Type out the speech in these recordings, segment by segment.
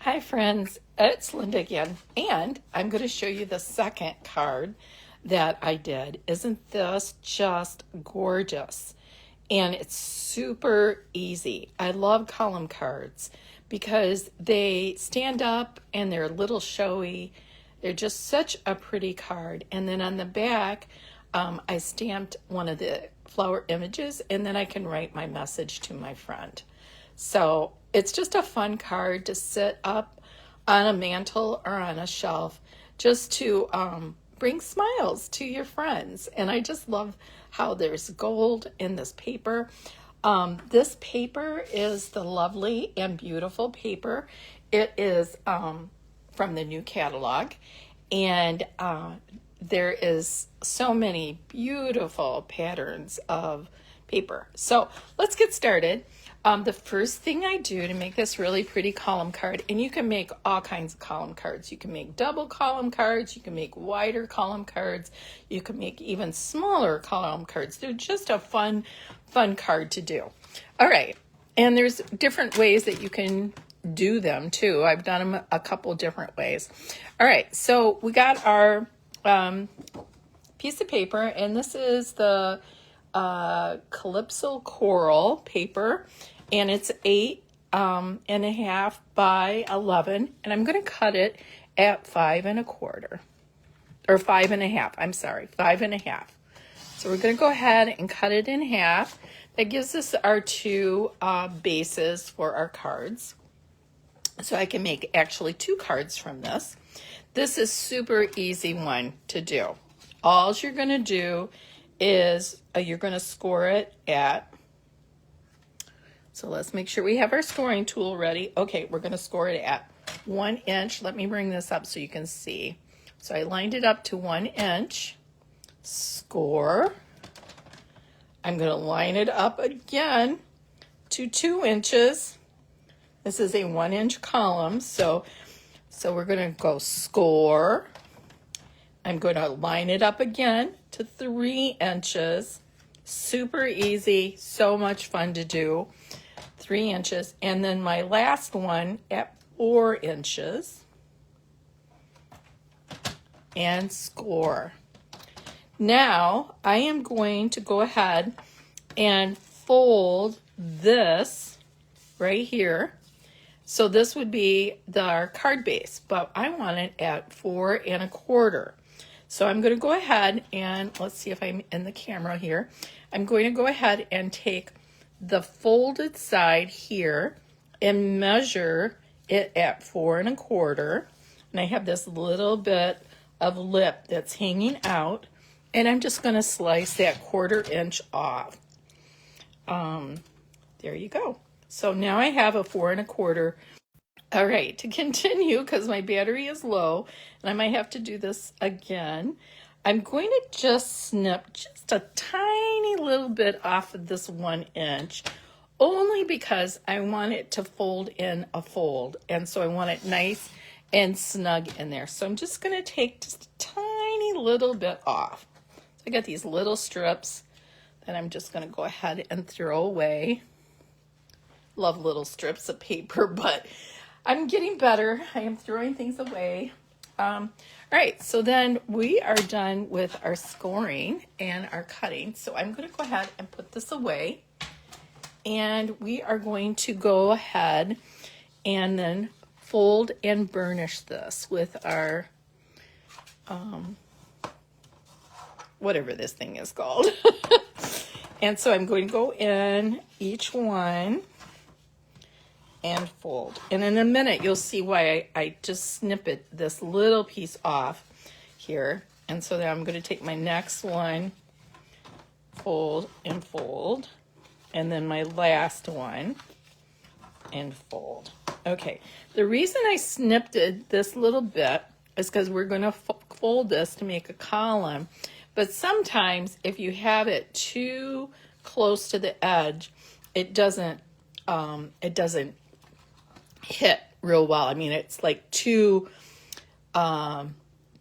Hi friends, it's Linda again, and I'm going to show you the second card that I did. Isn't this just gorgeous? And it's super easy. I love column cards because they stand up and they're a little showy. They're just such a pretty card. And then on the back, I stamped one of the flower images, and then I can write my message to my friend. So it's just a fun card to sit up on a mantle or on a shelf just to bring smiles to your friends. And I just love how there's gold in this paper. This paper is the lovely and beautiful paper. It is from the new catalog, and there is so many beautiful patterns of paper. So let's get started. The first thing I do to make this really pretty column card, and you can make all kinds of column cards. You can make double column cards, you can make wider column cards, you can make even smaller column cards. They're just a fun card to do. All right, and there's different ways that you can do them too. I've done them a couple different ways. All right, so we got our piece of paper, and this is the Calypso Coral paper, and it's 8.5 by 11, and I'm going to cut it at 5 1/4, or 5 1/2. I'm sorry, 5 1/2. So we're going to go ahead and cut it in half. That gives us our two bases for our cards. So I can make actually two cards from this. This is super easy one to do. All you're going to do is you're going to score it at, so let's make sure we have our scoring tool ready. Okay, we're going to score it at 1 inch. Let me bring this up so you can see. So I lined it up to 1 inch. Score. I'm going to line it up again to 2 inches. This is a 1 inch column, so we're going to go score. I'm going to line it up again to 3 inches. Super easy, so much fun to do. 3 inches, and then my last one at 4 inches. And score. Now I am going to go ahead and fold this right here. So this would be our card base, but I want it at 4 1/4. So I'm going to go ahead and, let's see if I'm in the camera here. I'm going to go ahead and take the folded side here and measure it at 4 1/4. And I have this little bit of lip that's hanging out, and I'm just going to slice that 1/4 inch off. There you go. So now I have a 4 1/4. All right, to continue, because my battery is low, and I might have to do this again, I'm going to just snip just a tiny little bit off of this 1 inch, only because I want it to fold in a fold, and so I want it nice and snug in there. So I'm just going to take just a tiny little bit off. So I got these little strips that I'm just going to go ahead and throw away. Love little strips of paper, but I'm getting better. I am throwing things away. All right, so then we are done with our scoring and our cutting. So I'm going to go ahead and put this away. And we are going to go ahead and then fold and burnish this with our, whatever this thing is called. And so I'm going to go in each one and fold. And in a minute, you'll see why I just snipped this little piece off here. And so then I'm going to take my next one, fold and fold, and then my last one and fold. Okay, the reason I snipped this little bit is because we're going to fold this to make a column. But sometimes if you have it too close to the edge, it doesn't hit real well. I mean, it's like too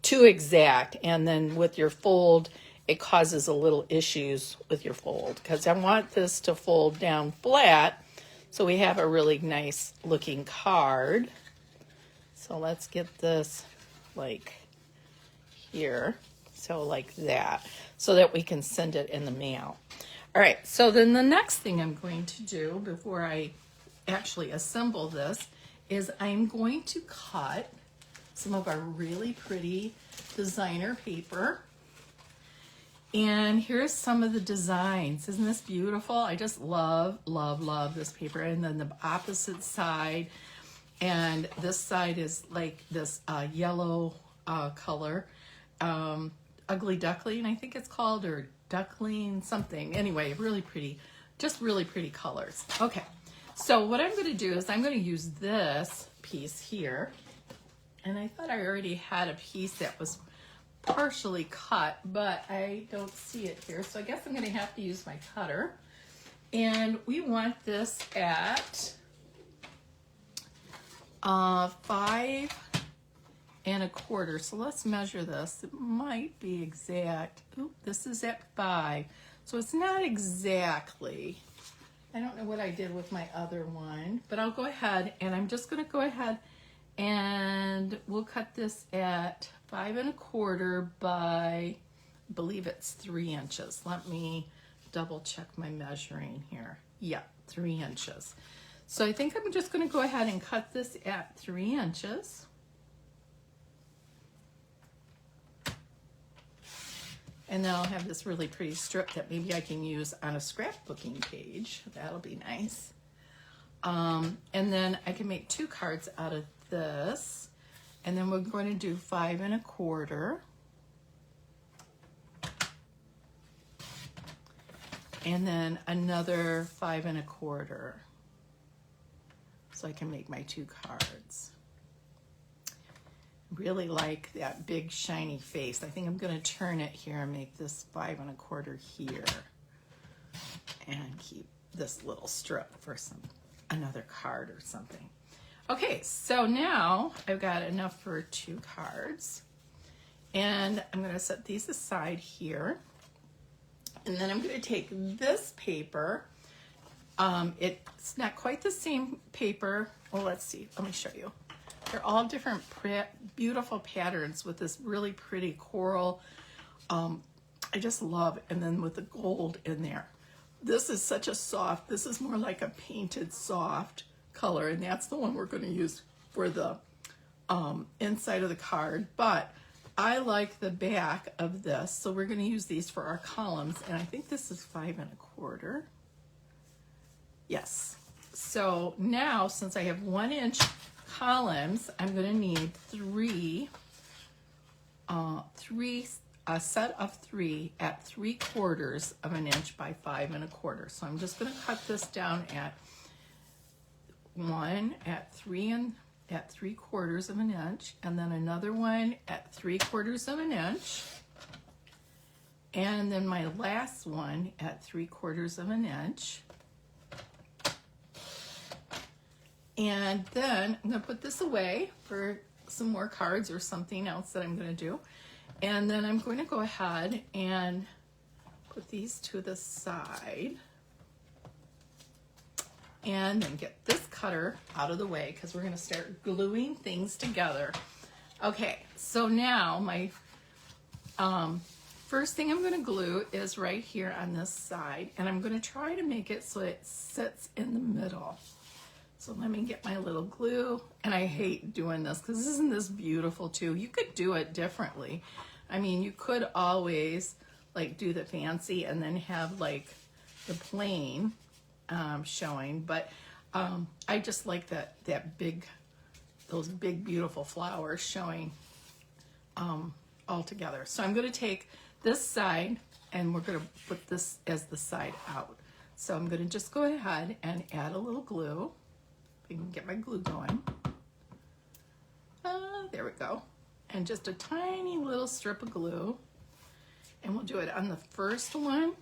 exact, and then with your fold it causes a little issues with your fold, because I want this to fold down flat so we have a really nice looking card. So let's get this like here. So like that, so that we can send it in the mail. All right, so then the next thing I'm going to do before I actually assemble this is I'm going to cut some of our really pretty designer paper. And here's some of the designs. Isn't this beautiful? I just love, love, love this paper. And then the opposite side, and this side is like this yellow color. Ugly Duckling, I think it's called, or Duckling something. Anyway, really pretty, just really pretty colors. Okay, so what I'm going to do is I'm going to use this piece here. And I thought I already had a piece that was partially cut, but I don't see it here. So I guess I'm going to have to use my cutter. And we want this at 5 1/4. So let's measure this. It might be exact. Oop, this is at 5. So it's not exactly. I don't know what I did with my other one, but I'll go ahead and I'm just going to go ahead and we'll cut this at 5 1/4 by, I believe it's 3 inches. Let me double check my measuring here. Yeah, 3 inches. So I think I'm just going to go ahead and cut this at 3 inches. And then I'll have this really pretty strip that maybe I can use on a scrapbooking page. That'll be nice. And then I can make 2 cards out of this. And then we're going to do 5 1/4. And then another 5 1/4. So I can make my 2 cards. Really like that big shiny face. I think I'm going to turn it here and make this 5 1/4 here. And keep this little strip for another card or something. Okay, so now I've got enough for 2 cards. And I'm going to set these aside here. And then I'm going to take this paper. It's not quite the same paper. Well, let's see. Let me show you. They're all different beautiful patterns with this really pretty coral. I just love it. And then with the gold in there. This is such a soft, this is more like a painted soft color. And that's the one we're going to use for the inside of the card. But I like the back of this. So we're going to use these for our columns. And I think this is 5 1/4. Yes. So now, since I have 1 inch columns, I'm going to need a set of 3 at 3/4 of an inch by 5 1/4. So I'm just going to cut this down at 1 at 3/4 of an inch, and then another one at 3/4 of an inch, and then my last one at 3/4 of an inch. And then I'm going to put this away for some more cards or something else that I'm going to do. And then I'm going to go ahead and put these to the side. And then get this cutter out of the way because we're going to start gluing things together. Okay, so now my first thing I'm going to glue is right here on this side. And I'm going to try to make it so it sits in the middle. So let me get my little glue, and I hate doing this because isn't this beautiful too? You could do it differently. I mean, you could always like do the fancy and then have like the plain showing, but I just like those big beautiful flowers showing all together. So I'm going to take this side and we're going to put this as the side out. So I'm going to just go ahead and add a little glue. I can get my glue going. There we go. And just a tiny little strip of glue. And we'll do it on the first one.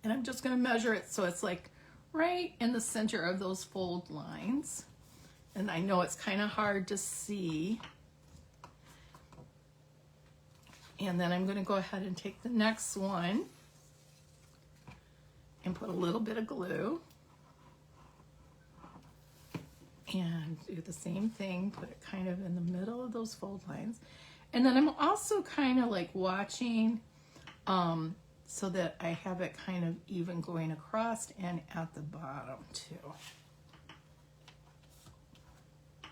And I'm just going to measure it so it's like right in the center of those fold lines. And I know it's kind of hard to see. And then I'm going to go ahead and take the next one and put a little bit of glue. And do the same thing, put it kind of in the middle of those fold lines. And then I'm also kind of like watching so that I have it kind of even going across and at the bottom too.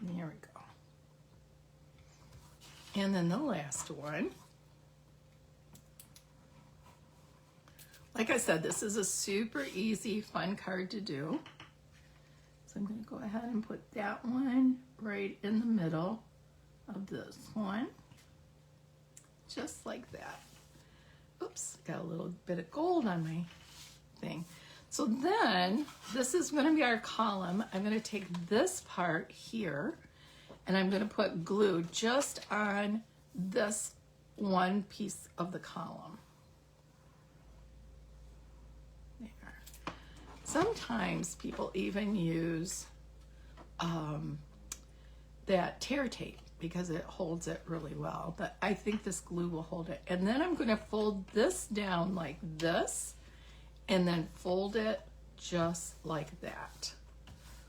There we go. And then the last one. Like I said, this is a super easy, fun card to do. So I'm going to go ahead and put that one right in the middle of this one. Just like that. Oops, got a little bit of gold on my thing. So then, this is going to be our column. I'm going to take this part here, and I'm going to put glue just on this one piece of the column. Sometimes people even use that tear tape because it holds it really well, but I think this glue will hold it. And then I'm going to fold this down like this and then fold it just like that.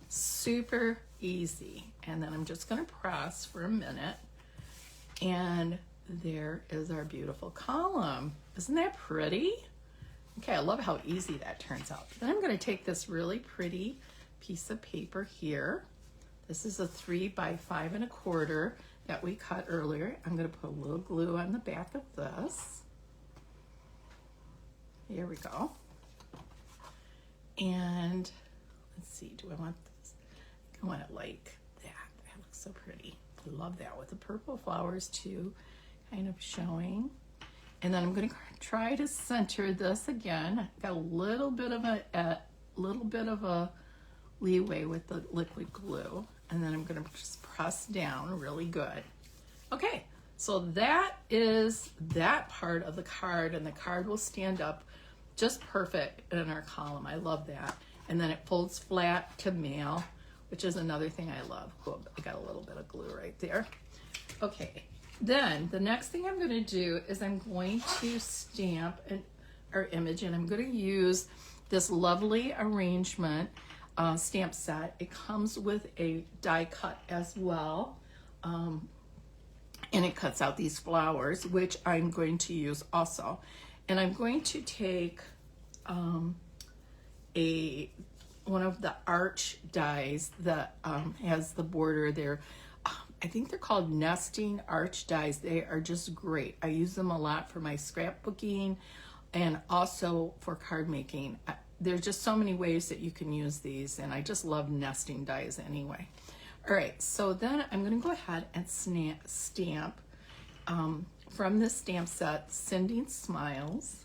Super easy. And then I'm just going to press for a minute, and there is our beautiful column. Isn't that pretty? Okay, I love how easy that turns out. Then I'm going to take this really pretty piece of paper here. This is a 3 by 5 1/4 that we cut earlier. I'm going to put a little glue on the back of this. Here we go. And let's see, do I want this? I want it like that. That looks so pretty. I love that with the purple flowers too, kind of showing. And then I'm going to try to center this again. Got a little bit of a leeway with the liquid glue, and then I'm going to just press down really good. Okay, so that is that part of the card, and the card will stand up just perfect in our column. I love that. And then it folds flat to mail, which is another thing I love. Oh, I got a little bit of glue right there. Okay. Then the next thing I'm going to do is I'm going to stamp our image, and I'm going to use this lovely arrangement stamp set. It comes with a die cut as well, and it cuts out these flowers, which I'm going to use also. And I'm going to take one of the arch dies that has the border there. I think they're called nesting arch dies. They are just great. I use them a lot for my scrapbooking and also for card making. There's just so many ways that you can use these, and I just love nesting dies anyway. All right, so then I'm going to go ahead and stamp from this stamp set, Sending Smiles.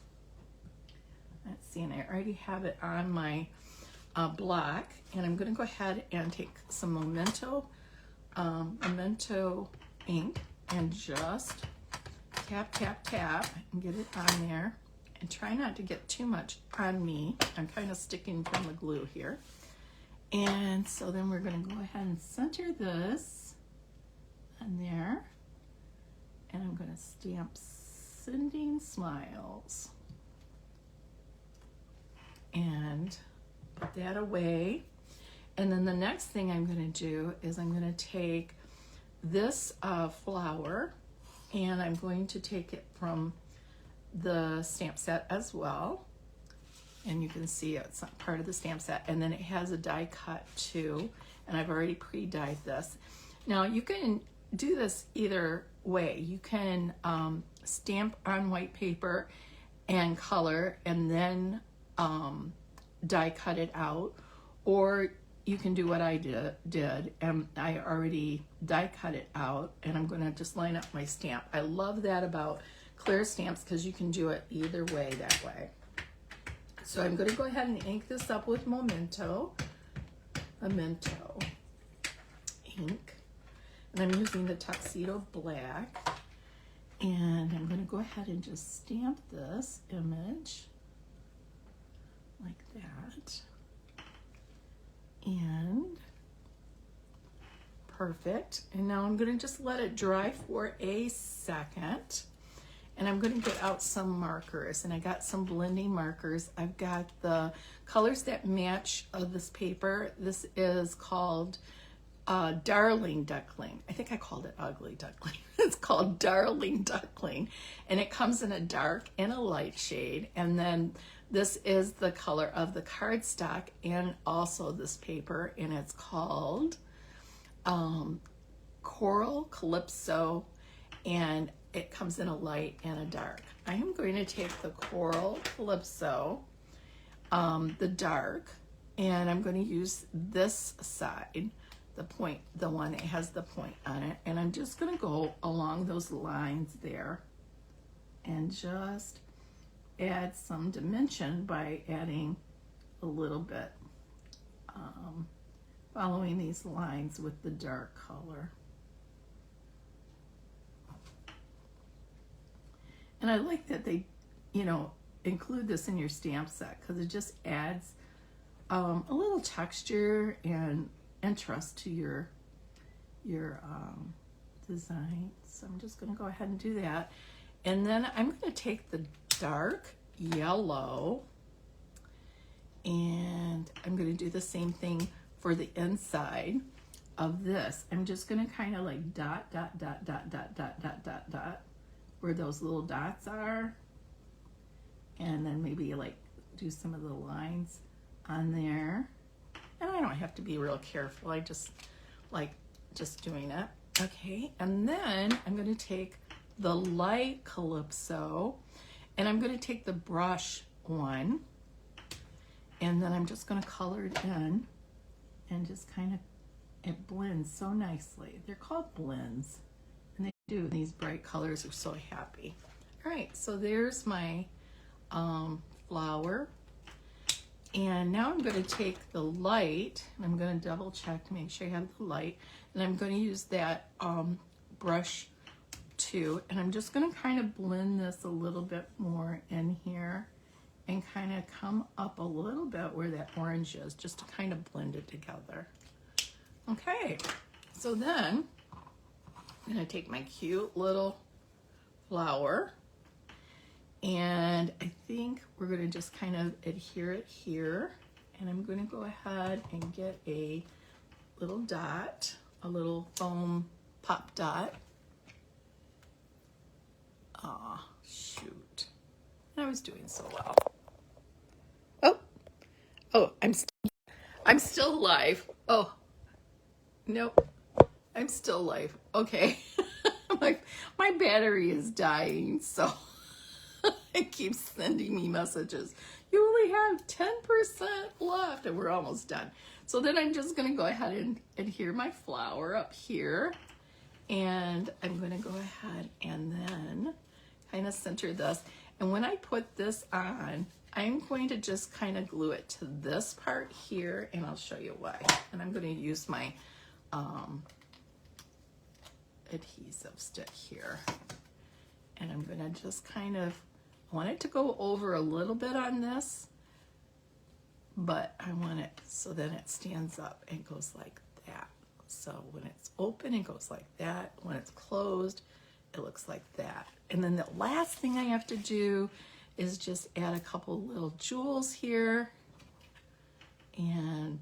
Let's see, and I already have it on my block, and I'm going to go ahead and take some memento ink and just tap, tap, tap and get it on there, and try not to get too much on me. I'm kind of sticking from the glue here. And so then we're going to go ahead and center this on there, and I'm going to stamp Sending Smiles and put that away. And then the next thing I'm going to do is I'm going to take this flower, and I'm going to take it from the stamp set as well. And you can see it's part of the stamp set. And then it has a die cut too, and I've already pre-dyed this. Now you can do this either way. You can stamp on white paper and color and then die cut it out, or you can do what I did, and I already die cut it out, and I'm going to just line up my stamp. I love that about clear stamps because you can do it either way that way. So I'm going to go ahead and ink this up with memento ink, and I'm using the Tuxedo Black, and I'm going to go ahead and just stamp this image like that. And perfect. And now I'm going to just let it dry for a second. And I'm going to get out some markers. And I got some blending markers. I've got the colors that match this paper. This is called Darling Duckling. I think I called it Ugly Duckling. It's called Darling Duckling. And it comes in a dark and a light shade. And then this is the color of the cardstock and also this paper. And it's called Coral Calypso. And it comes in a light and a dark. I am going to take the Coral Calypso, the dark, and I'm going to use this side, the one that has the point on it, and I'm just going to go along those lines there and just add some dimension by adding a little bit, following these lines with the dark color. And I like that they, include this in your stamp set because it just adds a little texture and interest to your design. So I'm just going to go ahead and do that. And then I'm going to take the dark yellow and I'm going to do the same thing for the inside of this. I'm just going to kind of like dot, dot, dot, dot, dot, dot, dot, dot, dot, where those little dots are, and then maybe like do some of the lines on there. And I don't have to be real careful. I just like just doing it. Okay, and then I'm going to take the light Calypso and I'm going to take the brush one and then I'm just going to color it in and just kind of, it blends so nicely. They're called blends. And they do. These bright colors are so happy. All right, so there's my flower. And now I'm going to take the light, and I'm going to double check to make sure I have the light. And I'm going to use that brush too. And I'm just going to kind of blend this a little bit more in here and kind of come up a little bit where that orange is, just to kind of blend it together. Okay, so then I'm going to take my cute little flower and I think we're going to just kind of adhere it here, and I'm going to go ahead and get a little dot, a little foam pop dot. Aw, shoot. I was doing so well. Oh, I'm still alive. Oh, nope. I'm still alive. Okay. my battery is dying, so it keeps sending me messages. You only have 10% left, and we're almost done. So then I'm just going to go ahead and adhere my flower up here, and I'm going to go ahead and then kind of center this. And when I put this on, I'm going to just kind of glue it to this part here, and I'll show you why. And I'm going to use my adhesive stick here, and I'm going to just kind of, I want it to go over a little bit on this, but I want it so then it stands up and goes like that. So when it's open, it goes like that. When it's closed, it looks like that. And then the last thing I have to do is just add a couple little jewels here, and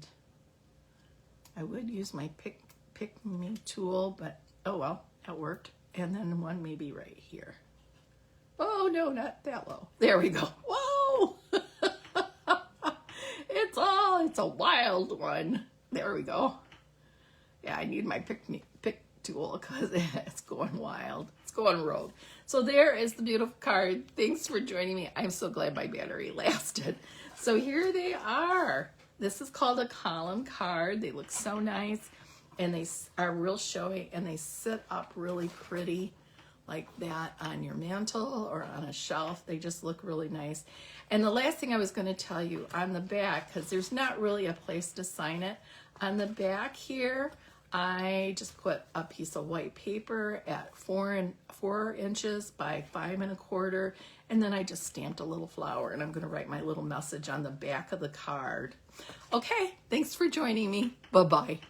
I would use my pick me tool, but oh well, that worked. And then one maybe right here. Oh no, not that low. There we go. Whoa! It's a wild one. There we go. Yeah, I need my pick tool because it's going wild. It's going rogue. So there is the beautiful card. Thanks for joining me. I'm so glad my battery lasted. So here they are. This is called a column card. They look so nice, and they are real showy, and they sit up really pretty like that on your mantle or on a shelf. They just look really nice. And the last thing I was going to tell you on the back, because there's not really a place to sign it, on the back here, I just put a piece of white paper at 4 inches by 5 1/4, and then I just stamped a little flower, and I'm going to write my little message on the back of the card. Okay, thanks for joining me. Bye-bye.